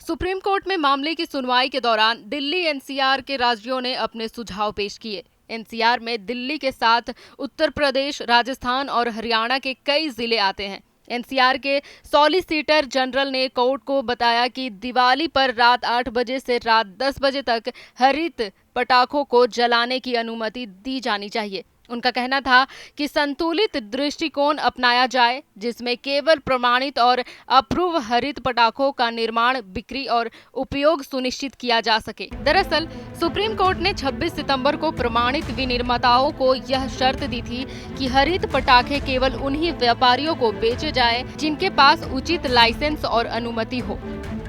Supreme court में मामले की सुनवाई के दौरान दिल्ली एनसीआर के राज्यों ने अपने सुझाव पेश किए। एनसीआर में दिल्ली के साथ उत्तर प्रदेश, राजस्थान और हरियाणा के कई जिले आते हैं। एनसीआर के सॉलिसिटर जनरल ने कोर्ट को बताया कि दिवाली पर रात 8 बजे से रात 10 बजे तक हरित पटाखों को जलाने की अनुमति दी जानी चाहिए। उनका कहना था कि संतुलित दृष्टिकोण अपनाया जाए, जिसमें केवल प्रमाणित और अप्रूव हरित पटाखों का निर्माण, बिक्री और उपयोग सुनिश्चित किया जा सके। दरअसल सुप्रीम कोर्ट ने 26 सितंबर को प्रमाणित विनिर्माताओं को यह शर्त दी थी कि हरित पटाखे केवल उन्हीं व्यापारियों को बेचे जाए जिनके पास उचित लाइसेंस और अनुमति हो।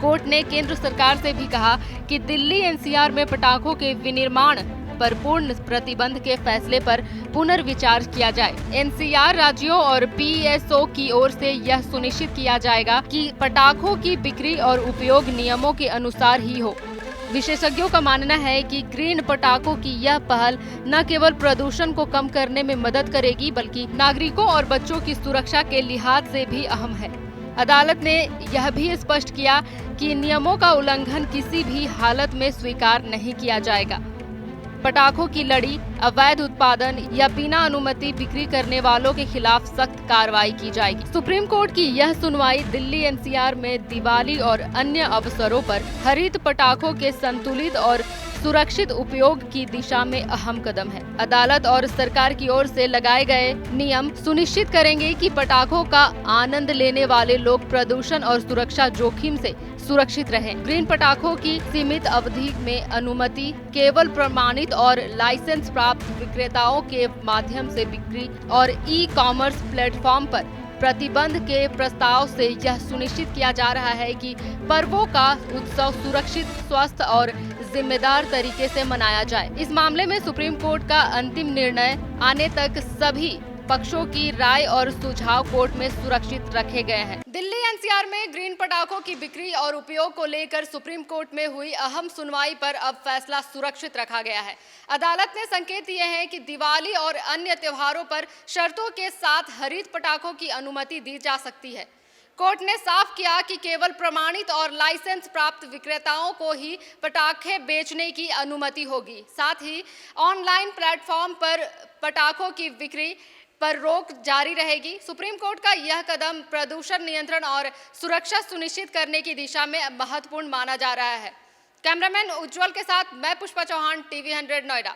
कोर्ट ने केंद्र सरकार से भी कहा कि दिल्ली एनसीआर में पटाखों के विनिर्माण पर पूर्ण प्रतिबंध के फैसले पर पुनर्विचार किया जाए। एनसीआर राज्यों और पीएसओ की ओर से यह सुनिश्चित किया जाएगा कि पटाखों की बिक्री और उपयोग नियमों के अनुसार ही हो। विशेषज्ञों का मानना है कि ग्रीन पटाखों की यह पहल न केवल प्रदूषण को कम करने में मदद करेगी, बल्कि नागरिकों और बच्चों की सुरक्षा के लिहाज से भी अहम है। अदालत ने यह भी स्पष्ट किया कि नियमों का उल्लंघन किसी भी हालत में स्वीकार नहीं किया जाएगा। पटाखों की लड़ी, अवैध उत्पादन या बिना अनुमति बिक्री करने वालों के खिलाफ सख्त कार्रवाई की जाएगी। सुप्रीम कोर्ट की यह सुनवाई दिल्ली एनसीआर में दिवाली और अन्य अवसरों पर हरित पटाखों के संतुलित और सुरक्षित उपयोग की दिशा में अहम कदम है। अदालत और सरकार की ओर से लगाए गए नियम सुनिश्चित करेंगे कि पटाखों का आनंद लेने वाले लोग प्रदूषण और सुरक्षा जोखिम से सुरक्षित रहें। ग्रीन पटाखों की सीमित अवधि में अनुमति केवल प्रमाणित और लाइसेंस प्राप्त विक्रेताओं के माध्यम से बिक्री और ई-कॉमर्स प्लेटफॉर्म पर प्रतिबंध के प्रस्ताव से यह सुनिश्चित किया जा रहा है कि पर्वों का उत्सव सुरक्षित, स्वस्थ और जिम्मेदार तरीके से मनाया जाए। इस मामले में सुप्रीम कोर्ट का अंतिम निर्णय आने तक सभी पक्षों की राय और सुझाव कोर्ट में सुरक्षित रखे गए हैं। दिल्ली एनसीआर में ग्रीन पटाखों की बिक्री और उपयोग को लेकर सुप्रीम कोर्ट में हुई अहम सुनवाई पर अब फैसला सुरक्षित रखा गया है। अदालत ने संकेत दिए हैं कि दिवाली और अन्य त्योहारों पर शर्तों के साथ हरित पटाखों की अनुमति दी जा सकती है। कोर्ट ने साफ किया कि केवल प्रमाणित और लाइसेंस प्राप्त विक्रेताओं को ही पटाखे बेचने की अनुमति होगी। साथ ही ऑनलाइन प्लेटफॉर्म पर पटाखों की बिक्री पर रोक जारी रहेगी। सुप्रीम कोर्ट का यह कदम प्रदूषण नियंत्रण और सुरक्षा सुनिश्चित करने की दिशा में महत्वपूर्ण माना जा रहा है। कैमरामैन उज्जवल के साथ मैं पुष्पा चौहान, टीवी 100 नोएडा।